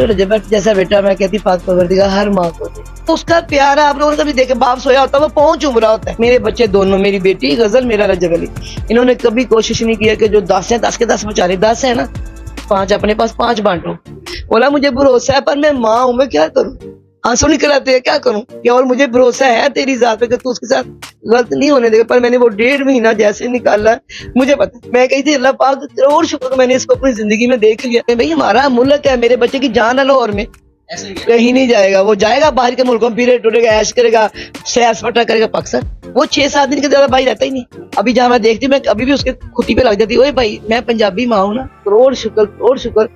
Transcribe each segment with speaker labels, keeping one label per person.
Speaker 1: रजब जैसा बेटा मैं कहती पाक परवरदिगार हर माँ को दे। उसका प्यार आप लोगों ने कभी देखे, बाप सोया होता है वो पहुंच चुम रहा होता है। मेरे बच्चे दोनों, मेरी बेटी गजल, मेरा रजब अली, इन्होंने कभी कोशिश नहीं किया कि जो 10 है 10 के 10 बेचारे 10 है ना, 5 अपने पास 5 बांटो। बोला मुझे भरोसा है पर मैं माँ हूँ, मैं क्या करूँ, आंसू निकल आते हैं, क्या करूँ कि, और मुझे भरोसा है तेरी जात पे कि तू उसके साथ गलत नहीं होने देगा। पर मैंने वो 1.5 महीना जैसे निकाला, मुझे पता, मैं कही थी अल्लाह पाक करोड़ शुक्र मैंने इसको अपनी जिंदगी में देख लिया। भाई हमारा मुल्क है, मेरे बच्चे की जान है लाहौर में, कहीं नहीं जाएगा, वो जाएगा बाहर के मुल्कों में, फिर टूटेगा, ऐश करेगा, सैर सपाटा करेगा पाकिस्तान। वो 6-7 दिन के ज्यादा भाई रहता ही नहीं। अभी जहाँ मैं देखती हूँ, मैं अभी भी उसके खुदी पे लग जाती हूँ, भाई मैं पंजाबी माँ हूँ ना, करोड़ शुक्र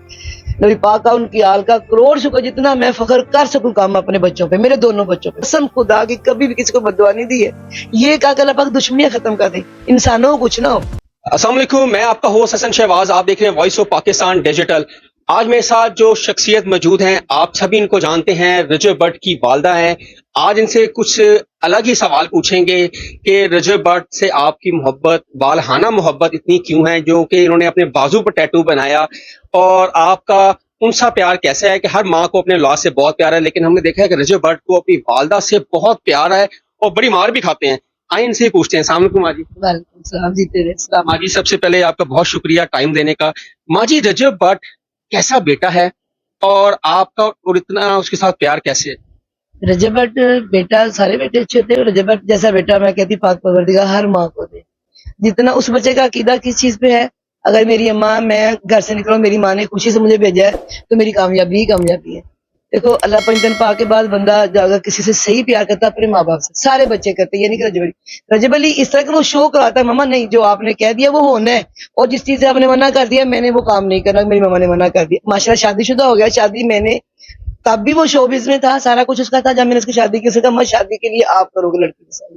Speaker 1: नबी पाक का, उनकी आल का करोड़ शुक्र, जितना मैं फख्र कर सकूं काम अपने बच्चों पे, मेरे दोनों बच्चों पे। कसम खुदा की कभी भी किसी को बददुआ नहीं दी है। ये कहा कि अल्लाह पाक दुश्मनियां खत्म कर दे, इंसानों को कुछ ना हो।
Speaker 2: अस्सलाम वालेकुम, मैं आपका होस्ट हसन शहबाज, आप देख रहे हैं वॉइस ऑफ पाकिस्तान डिजिटल। आज मेरे साथ जो शख्सियत मौजूद हैं, आप सभी इनको जानते हैं, रजब भट्ट की वालदा हैं। आज इनसे कुछ अलग ही सवाल पूछेंगे कि रजब भट्ट से आपकी मोहब्बत, वालहाना मोहब्बत इतनी क्यों है, जो कि इन्होंने अपने बाजू पर टैटू बनाया, और आपका उनसा प्यार कैसे है कि हर माँ को अपने औलाद से बहुत प्यार है, लेकिन हमने देखा है कि रजब भट्ट को अपनी वालदा से बहुत प्यार है और बड़ी मार भी खाते हैं। आइए इनसे ही पूछते हैं। अस्सलाम वालेकुम माँ जी।
Speaker 1: वालेकुम सलाम जी, तेरे सलाम।
Speaker 2: माँ जी, सबसे पहले आपका बहुत शुक्रिया टाइम देने का। माँ जी, रजब भट्ट कैसा बेटा है और आपका और इतना उसके साथ प्यार कैसे है?
Speaker 1: रजब भट्ट बेटा, सारे बेटे अच्छे होते हैं, रजब भट्ट जैसा बेटा मैं कहती पाक परवरदिगार हर माँ को दे। जितना उस बच्चे का अकीदा किस चीज पे है, अगर मेरी अम्मा, मैं घर से निकलूं, मेरी माँ ने खुशी से मुझे भेजा है, तो मेरी कामयाबी ही कामयाबी है। देखो अल्लाह पंजन पा के बाद बंदा अगर किसी से सही प्यार करता है, अपने माँ बाप से, सारे बच्चे करते हैं, ये नहीं कि रजब अली इस तरह का वो शो कराता है, मम्मा नहीं, जो आपने कह दिया वो होना है, और जिस चीज से आपने मना कर दिया मैंने वो काम नहीं करना, मेरी मम्मा ने मना कर दिया। माशाल्लाह शादीशुदा हो गया, शादी मैंने, तब भी वो शोबिज में था, सारा कुछ उसका था। जब मैंने उसकी शादी की, उसने कहा मैं शादी के लिए आप करोगे लड़की के साथ,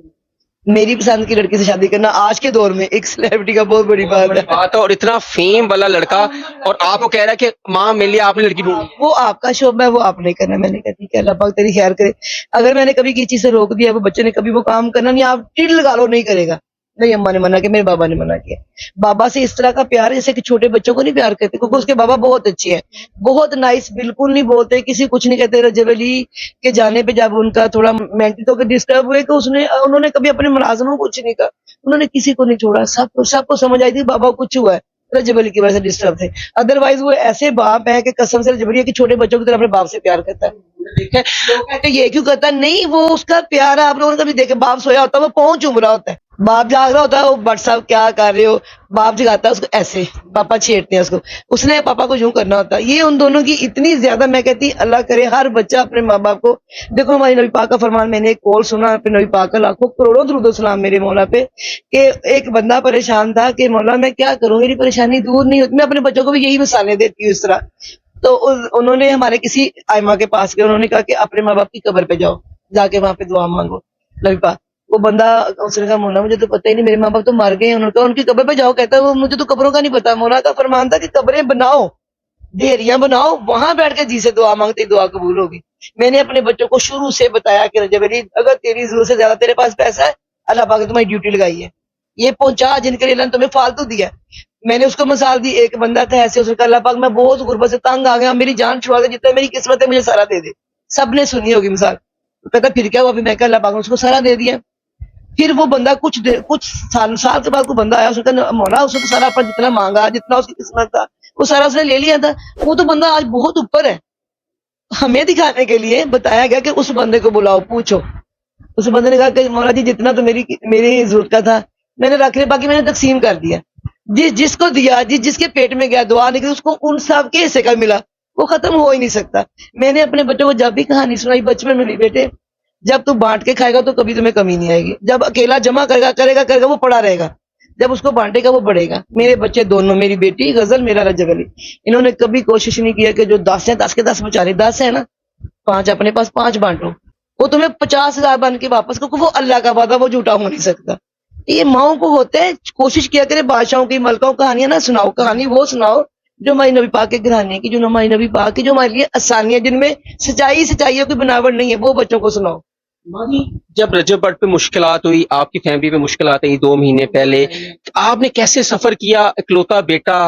Speaker 1: मेरी पसंद की लड़की से शादी करना आज के दौर में एक सेलिब्रिटी का बहुत बड़ी बात है।
Speaker 2: और इतना फेम वाला लड़का, और आपको कह रहा है कि माँ मेरे लिए आपने लड़की ढूंढी।
Speaker 1: वो आपका शोभ है, वो आप नहीं करना। मैंने कहा ठीक है, अल्लाह पाक तेरी खैर करे। अगर मैंने कभी किसी चीज से रोक दिया, वो बच्चे ने कभी वो काम करना नहीं, आप टिल लगा लो, नहीं करेगा। नहीं, अम्मा ने मना किया, मेरे बाबा ने मना किया। बाबा से इस तरह का प्यार है जैसे कि छोटे बच्चों को नहीं प्यार करते, क्योंकि उसके बाबा बहुत अच्छे हैं, बहुत नाइस, बिल्कुल नहीं बोलते, किसी कुछ नहीं कहते। रजब अली के जाने पे जब उनका थोड़ा मेंटल तो डिस्टर्ब हुए, तो उन्होंने कभी अपने मुलाजमों को कुछ नहीं कहा, उन्होंने किसी को नहीं छोड़ा, सबको समझ आई थी बाबा को कुछ हुआ है, रजब अली की वजह से डिस्टर्ब थे। अदरवाइज वो ऐसे बाप है कि कसम से रजब अली कि छोटे बच्चों की तरह अपने बाप से प्यार करता है।
Speaker 2: ठीक है,
Speaker 1: लोग कहते हैं ये क्यों करता है, नहीं, वो उसका प्यार है। आप लोगों ने कभी देखे, बाप सोया होता है वो पहुंच चुम रहा होता है, बाप जाग रहा होता है, वो बट साहब क्या कर रहे हो, बाप जगाता है उसको ऐसे, पापा छेड़ते हैं उसको, उसने पापा को यूं करना होता है। ये उन दोनों की इतनी ज्यादा, मैं कहती अल्लाह करे हर बच्चा अपने माँ बाप को। देखो हमारी नबी पाक का फरमान, मैंने एक कॉल सुना अपने नबी पाक का, लाखों करोड़ों दुरूद सलाम मेरे मौला पे, कि एक बंदा परेशान था कि मौला मैं क्या करूं, मेरी परेशानी दूर नहीं होती। मैं अपने बच्चों को भी यही मिसालें देती हूँ इस तरह। तो उन्होंने हमारे किसी आइमा के पास गए, उन्होंने कहा कि अपने माँ बाप की कब्र पे जाओ, जाके वहां पे दुआ मांगो। नबी पाक, वो बंदा, उसने कहा मौला मुझे तो पता ही नहीं, मेरे माँ बाप तो मर गए हैं। उन्होंने कहा उनकी कब्र पे जाओ, कहता है वो मुझे तो कब्रों का नहीं पता। मौला का फरमान था कि कब्रें बनाओ, ढेरियां बनाओ, वहां बैठ के जी से दुआ मांगते दुआ कबूल होगी। मैंने अपने बच्चों को शुरू से बताया कि रजब अली अगर तेरी जरूरत से ज्यादा तेरे पास पैसा है, अल्लाह पाक ने तुम्हारी ड्यूटी लगाई है, ये पहुंचा जिनके लिए अल्लाह ने तुम्हें फालतू दिया है। मैंने उसको मिसाल दी, एक बंदा था ऐसे, उसने कहा अल्लाह पाक मैं बहुत गुर्बत से तंग आ गया, मेरी जान छुड़ा दे, जितना मेरी किस्मत है मुझे सारा दे दे। सबने सुनी होगी मिसाल। तो कहता फिर क्या हुआ, फिर मैं कहा अल्लाह पाक ने उसको सारा दे दिया। फिर वो बंदा कुछ साल के बाद कोई बंदा आया, उसने कहा मौला उसने तो सारा अपना जितना मांगा, जितना उसकी किस्मत था, वो सारा उसने ले लिया था। वो तो बंदा आज बहुत ऊपर है। हमें दिखाने के लिए बताया गया कि उस बंदे को बुलाओ, पूछो। उस बंदे ने कहा कि मौला जी जितना तो मेरी जरूरत का था मैंने रख लिया, बाकी मैंने तकसीम कर दिया। जिसको दिया, जिसके पेट में गया, दुआ निकली, उसको उन सब के हिस्से का मिला, वो खत्म हो ही नहीं सकता। मैंने अपने बच्चों को जब भी कहानी सुनाई बचपन में, बेटे जब तू बांट के खाएगा तो कभी तुम्हें कमी नहीं आएगी, जब अकेला जमा करेगा वो पड़ा रहेगा, जब उसको बांटेगा वो बढ़ेगा। मेरे बच्चे दोनों, मेरी बेटी गजल, मेरा रजब अली, इन्होंने कभी कोशिश नहीं किया कि जो 10 है 10 के 10 बेचारे 10 है ना, 5 अपने पास 5 बांटो, वो तुम्हें 50,000 बन के वापस, क्योंकि वो अल्लाह का वादा, वो झूठा हो नहीं सकता। ये माओ को होते हैं, कोशिश किया करे बादशाहों की, मलकों कहानियां ना सुनाओ, कहानी वो सुनाओ जो हमारी नबी पाक के घराने की, जो हमारी नबी पाक की, जो हमारे लिए आसानियां, जिनमें सच्चाइयों की बनावट नहीं है, वो बच्चों को सुनाओ।
Speaker 2: जब रजब भट्ट पे मुश्किलात हुई, आपकी फैमिली पे मुश्किलात आई 2 महीने पहले, आपने कैसे सफर किया, इकलौता बेटा,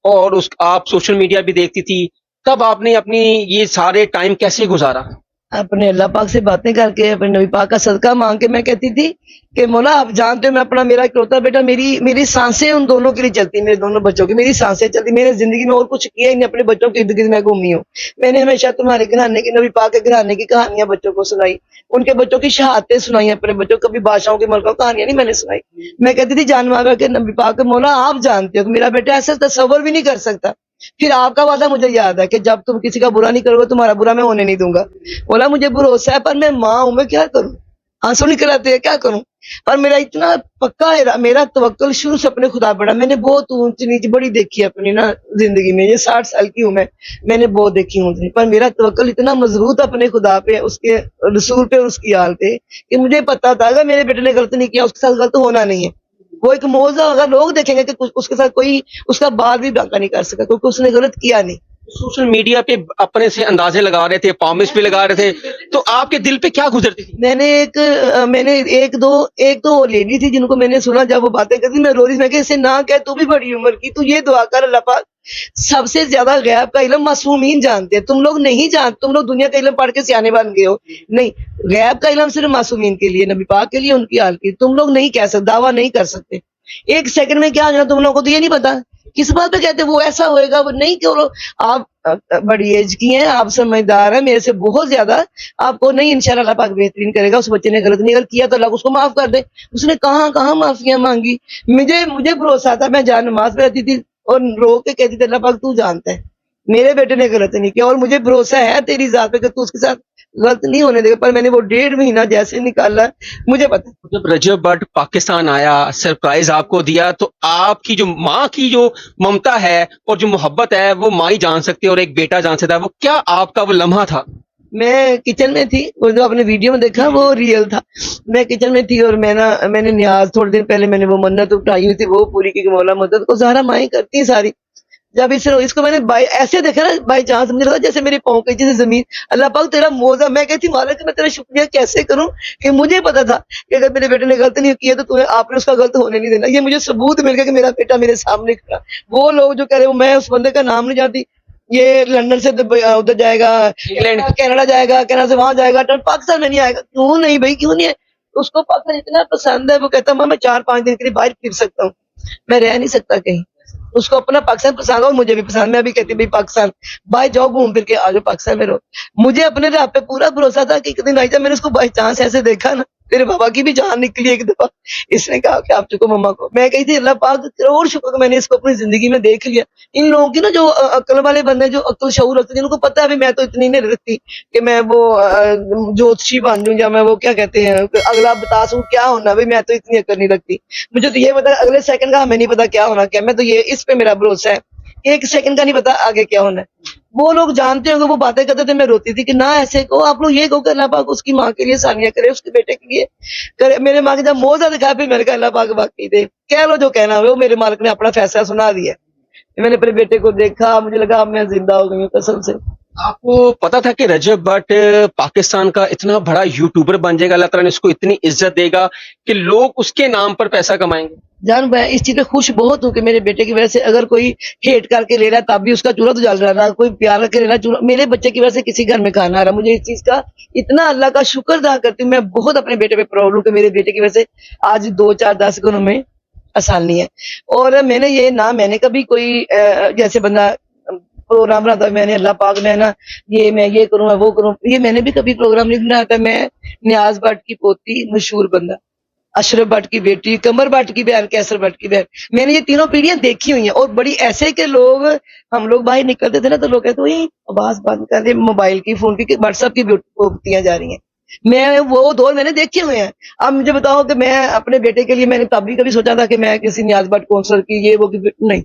Speaker 2: और उस आप सोशल मीडिया भी देखती थी, तब आपने अपनी ये सारे टाइम कैसे गुजारा?
Speaker 1: अपने अल्लाह पाक से बातें करके, अपने नबी पाक का सदका मांग के मैं कहती थी कि मौला आप जानते हो मैं अपना, मेरा इकलौता बेटा, मेरी सांसें उन दोनों के लिए चलती, मेरे दोनों बच्चों की मेरी सांसें चलती, मैंने जिंदगी में और कुछ किया ही नहीं, अपने बच्चों के इर्द गिर्द मैं घूमी हूँ। मैंने हमेशा तुम्हारे घराने की, नबी पाक के घराने की कहानियां बच्चों को सुनाई, उनके बच्चों की शहादतें सुनाई, अपने बच्चों को, कभी बादशाहों की मलकों कहानियां नहीं मैंने सुनाई। मैं कहती थी जान मांगा के नबी पाक के मौला आप जानते हो कि मेरा बेटा ऐसा तसव्वुर भी नहीं कर सकता। फिर आपका वादा मुझे याद है कि जब तुम किसी का बुरा नहीं करोगे तुम्हारा बुरा मैं होने नहीं दूंगा। बोला मुझे भरोसा है पर मैं माँ हूं, मैं क्या करूं, आंसू निकल आते हैं, क्या करूं। पर मेरा इतना पक्का है, मेरा तवक्कुल शुरू से अपने खुदा पड़ा। मैंने बहुत ऊंच नीच बड़ी देखी अपनी ना जिंदगी में, ये 60 साल की हूं मैंने बहुत देखी ऊंच नीच, पर मेरा तवक्कुल इतना मजबूत अपने खुदा पे, उसके रसूल पे और उसकी आल पे कि मुझे पता था अगर मेरे बेटे ने गलत नहीं किया उसके साथ गलत होना नहीं है। वो एक मौजा, अगर लोग देखेंगे कि उसके साथ कोई उसका बाल भी बांका नहीं कर सका क्योंकि उसने गलत किया नहीं।
Speaker 2: सोशल मीडिया पे अपने से अंदाजे लगा रहे थे, प्रॉमिस भी लगा रहे थे, तो आपके दिल पे क्या गुजरती थी?
Speaker 1: मैंने एक दो और लेडी थी जिनको मैंने सुना जब वो बातें करती, मैं रो रही थी। मैं इसे ना कह, तू भी बड़ी उम्र की, तू ये दुआ कर अल्लाह पाक, सबसे ज्यादा गैब का इल्म मासूमीन जानते हैं, तुम लोग नहीं जानते, तुम लोग दुनिया का इल्म पढ़ के सियाने बन गए हो। नहीं, गैब का इल्म सिर्फ मासूमीन के लिए, नबी पाक के लिए, उनकी हाल की, तुम लोग नहीं कह सकते, दावा नहीं कर सकते। एक सेकंड में क्या हो जाना तुम लोगों को तो ये नहीं पता, किस बात पे कहते वो ऐसा होएगा, वो नहीं करो। आप बड़ी एज की हैं, आप समझदार हैं मेरे से बहुत ज्यादा, आपको नहीं, इंशाल्लाह अल्लाह पाक बेहतरीन करेगा। उस बच्चे ने गलत नहीं किया तो अल्लाह उसको माफ कर दे। उसने कहाँ कहाँ माफियां मांगी, मुझे भरोसा था, मैं जान नमाज पे रहती थी और रो के कहती थी अल्लाह पाक तू जानता है मेरे बेटे ने गलत नहीं किया और मुझे भरोसा है तेरी जात पे कि तू उसके साथ गलत नहीं होने देगा। पर मैंने वो 1.5 महीना जैसे निकाला, मुझे पता।
Speaker 2: जब रजब भट्ट पाकिस्तान आया, सरप्राइज आपको दिया, तो आपकी जो माँ की जो ममता है और जो मोहब्बत है वो माँ ही जान सकती है और एक बेटा जान सकता है। वो क्या आपका वो लम्हा था?
Speaker 1: मैं किचन में थी, वो जो आपने वीडियो में देखा वो रियल था। मैं किचन में थी और मैंने न्याज, थोड़े दिन पहले मैंने वो मन्नत उठाई हुई थी, वो पूरी की मौला मदद को ज़ाहरा माँ ही करती है सारी। जब इसको मैंने ऐसे देखा ना बाई चांस, मुझे लगा जैसे मेरे पाँव के जैसे जमीन, अल्लाह पाक तेरा मौजा। मैं कहती मालिक मैं तेरा शुक्रिया कैसे करूं कि मुझे पता था कि अगर मेरे बेटे ने गलत नहीं किया तो आपने उसका गलत होने नहीं देना। ये मुझे सबूत मिल गया कि मेरा बेटा मेरे सामने खड़ा। वो लोग जो कह रहे हो मैं उस बंदे का नाम नहीं जानती, ये लंदन से उधर जाएगा, इंग्लैंड कनाडा जाएगा, कनाडा से वहां जाएगा, पाकिस्तान में नहीं आएगा। क्यों नहीं भाई, क्यों नहीं है? उसको पाकिस्तान इतना पसंद है, वो कहता मैं 4-5 दिन के लिए बाहर फिर सकता हूँ, मैं रह नहीं सकता कहीं। उसको अपना पाकिस्तान पसंद और मुझे भी पसंद। मैं अभी कहती भाई पाकिस्तान भाई जाओ घूम फिर के आ जाओ, पाकिस्तान में रहो। मुझे अपने रब पे पूरा भरोसा था कि एक दिन आई जब मैंने उसको बाई चांस ऐसे देखा ना, मेरे बाबा की भी जान निकली एक दफा। इसने कहा कि आप चुको मम्मा को। मैं कही थी अल्लाह पाक करोड़ शुक्र मैंने इसको अपनी जिंदगी में देख लिया। इन लोगों की ना जो अक्ल वाले बंदे, जो अक्ल शऊर रखते, जिनको पता है भी मैं तो इतनी नहीं रखती कि मैं वो ज्योतिषी बन जाऊं या मैं वो क्या कहते हैं अगला बता सकूं क्या होना, भाई मैं तो इतनी अक्ल नहीं रखती। मुझे तो ये पता अगले सेकंड का हमें नहीं पता क्या होना क्या, मैं तो ये इस पे मेरा भरोसा है, एक सेकंड का नहीं पता आगे क्या होना है। वो लोग जानते होंगे, वो बातें करते थे, मैं रोती थी कि ना ऐसे को आप लोग ये कहो कि अल्लाह पाक उसकी माँ के लिए सानिया करे, उसके बेटे के लिए करे। मेरे माँ के जब मौजा दिखा फिर मैंने कहा अल्लाह पाक बाकी दे, कह लो जो कहना हो, मेरे मालिक ने अपना फैसला सुना दिया। मैंने अपने बेटे को देखा, मुझे लगा अब मैं जिंदा हो गई हूँ कसम से।
Speaker 2: आपको पता था कि रजब भट्ट पाकिस्तान का इतना बड़ा यूट्यूबर बन जाएगा, अल्लाह ताला ने उसको इतनी इज्जत देगा कि लोग उसके नाम पर पैसा कमाएंगे?
Speaker 1: जान मैं इस चीज पे खुश बहुत हूँ कि मेरे बेटे की वजह से अगर कोई हेट करके ले रहा है तब भी उसका चूल्हा तो जल रहा था, कोई प्यार करके ले रहा है चूल्हा, मेरे बच्चे की वजह से किसी घर में खाना आ रहा। मुझे इस चीज का इतना अल्लाह का शुक्र अदा करती हूँ। मैं बहुत अपने बेटे पे प्राउड हूँ कि मेरे बेटे की वजह से आज 2-4-10 गुणों में आसानी है। और मैंने कभी कोई जैसे बंदा प्रोग्राम बनाता है, मैंने अल्लाह पाक ने ना मैं ये करूँ मैं वो करूँ, ये मैंने भी कभी प्रोग्राम नहीं बनाया था। मैं न्याज भट्ट की पोती, मशहूर बंदा अशरफ भट्ट की बेटी, कमर भट्ट की बहन, कैसर भट्ट की बहन, मैंने ये तीनों पीढ़ियां देखी हुई हैं। और बड़ी ऐसे के लोग, हम लोग बाहर निकलते थे ना तो लोग कहते वही आवाज बंद कर दे, मोबाइल की, फोन की, व्हाट्सएप की पोतियां जा रही हैं। मैं वो दौर मैंने देखे हुए हैं। अब मुझे बताओ कि मैं अपने बेटे के लिए, मैंने तभी कभी सोचा था कि मैं किसी न्याज भट्ट कौंसलर की ये वो की नहीं।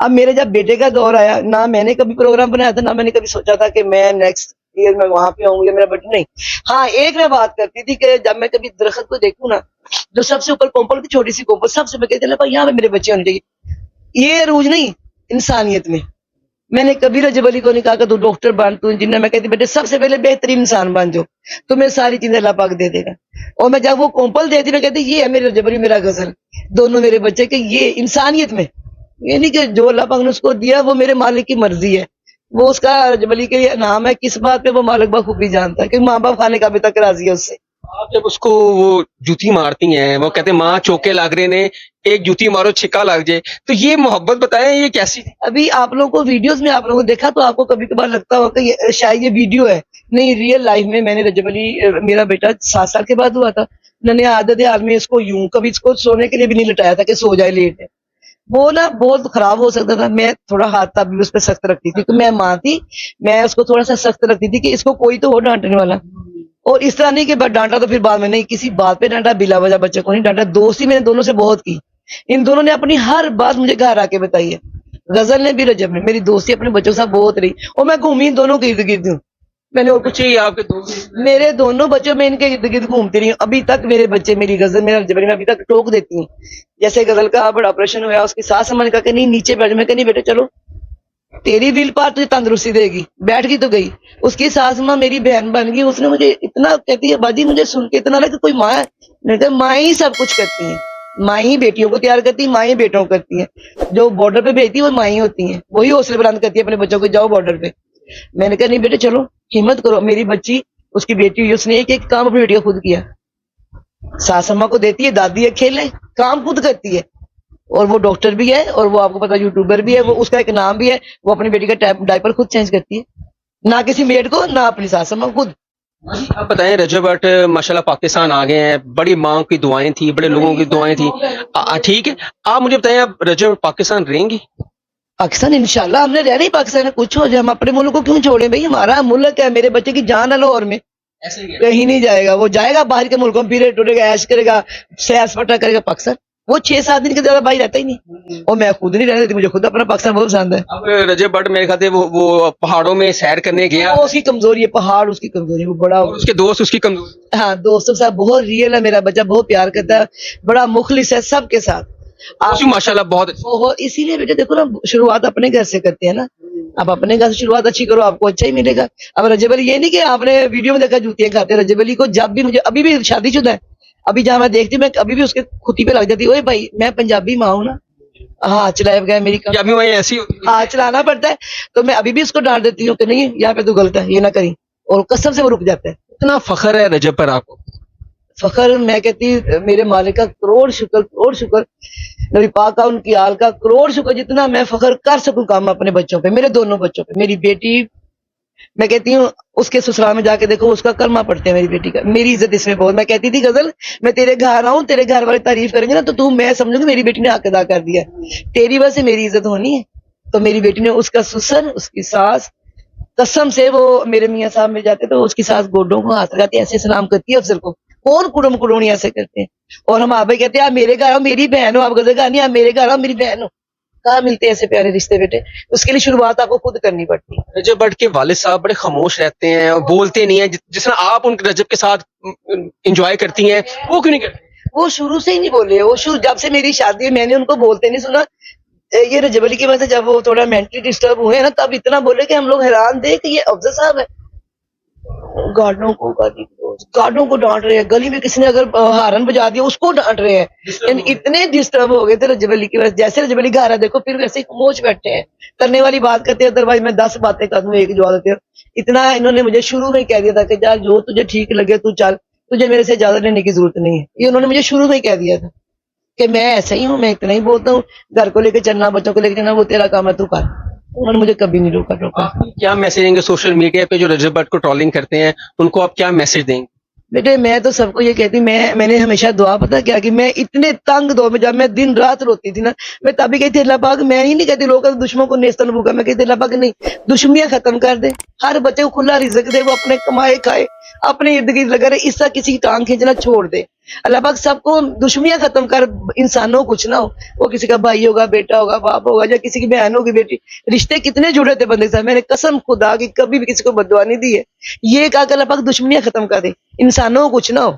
Speaker 1: अब मेरे जब बेटे का दौर आया, ना मैंने कभी प्रोग्राम बनाया था, ना मैंने कभी सोचा था कि मैं नेक्स्ट ईयर में वहां पे आऊंगी, मेरा बेटा नहीं। हाँ, एक मैं बात करती थी कि जब मैं कभी दरख्त को देखूं ना, जो सबसे ऊपर कोम्पल की छोटी सी कोम्पल, सबसे मैं कहती भाई यहाँ पे मेरे बच्चे होने चाहिए। ये रूज नहीं इंसानियत में। मैंने कभी रजब अली को नहीं कहा कि तू डॉक्टर बन, तू इंजीनियर। मैं कहती बेटे सबसे पहले बेहतरीन इंसान बन जाओ, तुम्हें सारी चीजें अल्लाह पाक दे देगा। और मैं जब वो कोम्पल देती मैं कहती ये है मेरे रजब अली, मेरा गजल, दोनों मेरे बच्चे के। ये इंसानियत में, ये नहीं कि जो अल्लाह पाक ने उसको दिया वो मेरे मालिक की मर्जी है। वो उसका रजब अली के लिए नाम है, किस बात पे वो मालिक बखूबी जानता है, क्योंकि माँ बाप खाने का अभी तक राजी है उससे।
Speaker 2: आप जब उसको वो जूती मारती हैं, वो कहते हैं माँ चौके लाग रहे ने, एक जूती मारो छिक्का लग जाए, तो ये मोहब्बत बताएं ये कैसी थी?
Speaker 1: अभी आप लोगों को वीडियोस में आप लोगों को देखा तो आपको कभी कभार लगता होगा कि शायद ये वीडियो है, नहीं रियल लाइफ में मैंने रजब अली मेरा बेटा 7 साल के बाद हुआ था। मैंने आदत आदमी इसको यूं कभी इसको सोने के लिए भी नहीं लटाया था कि सो जाए लेट है, वो ना बहुत खराब हो सकता था। मैं थोड़ा हाथ तब भी उस पर सख्त रखती थी, क्योंकि मैं माँ थी, मैं उसको थोड़ा सा सख्त रखती थी कि इसको कोई तो हो डांटने वाला। और इस तरह नहीं कि बस डांटा तो फिर बाद में, नहीं किसी बात पे डांटा, बिला वजह बच्चे को नहीं डांटा। दोस्ती मैंने दोनों से बहुत की, इन दोनों ने अपनी हर बात मुझे घर आके बताई है। गजल ने भी रजब ने, मेरी दोस्ती अपने बच्चों के साथ बहुत रही, और मैं घूमी इन दोनों के इर्द गिर्द हूँ। मैंने और कुछ,
Speaker 2: कुछ ही आपके दोस्त
Speaker 1: मेरे दोनों बच्चों में इनके इर्द गिर्द घूमती रही हूँ। अभी तक मेरे बच्चे मेरी गजल, मेरा रजब अली में अभी तक टोक देती हूँ। जैसे गजल का बड़ा ऑपरेशन हुआ, उसकी सास मैंने कहा कि नहीं नीचे बैठ, मैं कहा नहीं बेटे चलो, तेरी विल पार तुझे तंदुरुस्ती देगी। बैठ गई तो गई। उसकी सास माँ मेरी बहन बन गई, उसने मुझे इतना कहती है बाजी, मुझे सुन के इतना लगा कि कोई माँ है। नहीं तो माँ ही सब कुछ करती है, माँ ही बेटियों को तैयार करती है, माँ ही बेटों को करती है। जो बॉर्डर पे भेजती है वो माँ ही होती है, वही हौसले बुलंद करती है अपने बच्चों को, जाओ बॉर्डर पे। मैंने कहा नहीं बेटे चलो, हिम्मत करो। मेरी बच्ची, उसकी बेटी हुई, उसने एक एक काम अपनी बेटी को खुद किया। सास अम्मा को देती है, दादी है, खेले, काम खुद करती है। और वो डॉक्टर भी है, और वो आपको पता यूट्यूबर भी है, वो उसका एक नाम भी है। वो अपनी बेटी का डायपर खुद चेंज करती है, ना किसी मेड को, ना अपनी सास अम्मा खुद।
Speaker 2: आप बताएं, रजब भट्ट माशाल्लाह पाकिस्तान आ गए हैं, बड़ी माँ की दुआएं थी, बड़े लोगों की दुआएं थी। ठीक है, आप मुझे बताएं, आप रजब पाकिस्तान रहेंगे?
Speaker 1: पाकिस्तान इंशाल्लाह हमने रहना ही पाकिस्तान है, कुछ हो जाए हम अपने मुल्क को क्यों छोड़े भाई, हमारा मुल्क है। मेरे बच्चे की जान है लाहौर में,
Speaker 2: ऐसे ही है।
Speaker 1: कहीं नहीं जाएगा। वो जाएगा बाहर के मुल्कों में, फिर टूटेगा, ऐश करेगा, सैर सपाटा करेगा। पाकिस्तान वो 6-7 दिन के ज्यादा भाई रहता ही नहीं, और मैं खुद नहीं रहने देती, मुझे खुद अपना पाकिस्तान बहुत पसंद है।
Speaker 2: अब रजब भट्ट मेरे ख्याल से वो पहाड़ों में सैर करने गया,
Speaker 1: वो उसकी कमजोरी है, पहाड़ उसकी कमजोरी है, वो बड़ा।
Speaker 2: और उसके दोस्त उसकी कमजोरी।
Speaker 1: हाँ, दोस्तों के साथ बहुत रियल है, मेरा बच्चा बहुत प्यार करता है, बड़ा मुखलिस है सबके साथ।
Speaker 2: उसकी माशाल्लाह बहुत अच्छी।
Speaker 1: वो इसीलिए बेटे देखो ना, शुरुआत अपने घर से करते हैं ना। आप अपने घर से शुरुआत अच्छी करो, आपको अच्छा ही मिलेगा। अब रजब अली, ये नहीं कि आपने वीडियो में देखा जूतियां खाते, रजब अली को जब भी, मुझे अभी भी शादीशुदा है, अभी जहाँ मैं देखती हूँ, मैं अभी भी उसके खुदी पे लग जाती है, ओए भाई मैं पंजाबी माँ हूँ ना, हाँ चलाए बगैर मेरी
Speaker 2: या अभी वही ऐसी होती है।
Speaker 1: हाँ चलाना पड़ता है। तो मैं अभी भी उसको डांट देती हूँ कि नहीं यहाँ पे तू गलत है, ये ना करी, और कसम से वो रुक जाता है।
Speaker 2: इतना फख्र है रजब पर आपको?
Speaker 1: फखर मैं कहती, मेरे मालिक का करोड़ शुक्र, करोड़ शुक्र, नबी पाक का, उनकी आल का करोड़ शुक्र, जितना मैं फखर कर सकूं काम अपने बच्चों पे, मेरे दोनों बच्चों पे। मेरी बेटी, मैं कहती हूँ उसके ससुराल में जाके देखो, उसका कलमा पढ़ते हैं मेरी बेटी का। मेरी इज्जत इसमें बहुत। मैं कहती थी गजल, मैं तेरे घर आऊं, तेरे घर वाले तारीफ करेंगे ना, तो तू, मैं समझूंगी मेरी बेटी ने हक अदा कर दिया, तेरी वजह से मेरी इज्जत होनी है। तो मेरी बेटी ने, उसका ससुर, उसकी सास, कसम से वो मेरे मियाँ साहब मिल जाते तो उसकी सास गोडों को हाथ लगाती, ऐसे सलाम करती है अफसर को। कौन कुड़म कुड़ोनी ऐसे करते हैं। और हम आप कहते हैं आप मेरे घर आओ, मेरी बहन हो, आप गजल गा नहीं, आप मेरे घर आओ, मेरी बहन हो। कहाँ मिलते हैं ऐसे प्यारे रिश्ते बेटे। उसके लिए शुरुआत आपको खुद करनी पड़ती है।
Speaker 2: रजब भट्ट के वालिद साहब बड़े खामोश रहते हैं और बोलते नहीं है, जिस तरह आप उन रजब के साथ एंजॉय करती हैं, वो क्यों नहीं करते?
Speaker 1: वो शुरू से ही नहीं बोले, वो शुरू, जब से मेरी शादी है मैंने उनको बोलते नहीं सुना। ये रजब अली की वजह से जब वो थोड़ा मेंटली डिस्टर्ब हुए ना, तब इतना बोले कि हम लोग हैरान थे कि ये अफजल साहब है। गार्डों को डांट रहे हैं, गली में किसी ने अगर हारन बजा दिया उसको डांट रहे हैं। यानी इतने डिस्टर्ब हो गए थे रजब अली की वजह से। जैसे रजब अली घर है देखो, फिर वैसे ही खामोश बैठे हैं, करने वाली बात करते हैं, अदरवाइज मैं 10 बातें कर दूं, एक जवाब देते हो। इतना इन्होंने मुझे शुरू में कह दिया था कि जा जो तुझे ठीक लगे तू चल, तुझे मेरे से इजाजत लेने की जरूरत नहीं है। ये उन्होंने मुझे शुरू में कह दिया था कि मैं ऐसा ही हूँ, मैं इतना ही बोलता हूँ, घर को लेकर चलना, बच्चों को लेकर चलना, वो तेरा काम है, तू कर। उन्होंने मुझे कभी नहीं रोका।
Speaker 2: क्या मैसेज देंगे सोशल मीडिया पे जो रजब भट्ट को ट्रोलिंग करते हैं, उनको आप क्या मैसेज देंगे?
Speaker 1: बेटे मैं तो सबको ये कहती, मैंने हमेशा दुआ पता क्या कि मैं इतने तंग दौर में, जब मैं दिन रात रोती थी ना, मैं तभी कहती अल्लाह पाक, मैं ही नहीं कहती लोग दुश्मनों को नेस्तन भूखा, मैं कहती अल्लाह पाक नहीं, दुश्मनियां खत्म कर दे, हर बच्चे को खुला रिज़्क दे, वो अपने कमाए खाए, अपने इर्द गिर्द लगा रहे, इसका किसी की टांग खींचना छोड़ दे। अल्लाह पाक सबको दुश्मनियां खत्म कर, इंसानों कुछ ना हो, वो किसी का भाई होगा, बेटा होगा, बाप होगा, या किसी की बहन होगी, बेटी, रिश्ते कितने जुड़े थे बंदे के साथ। मैंने कसम खुदा की कभी भी किसी को बददुआ नहीं दी है, ये कहा कि अल्लाह पाक दुश्मनियां खत्म कर दे, इंसानों को कुछ ना हो।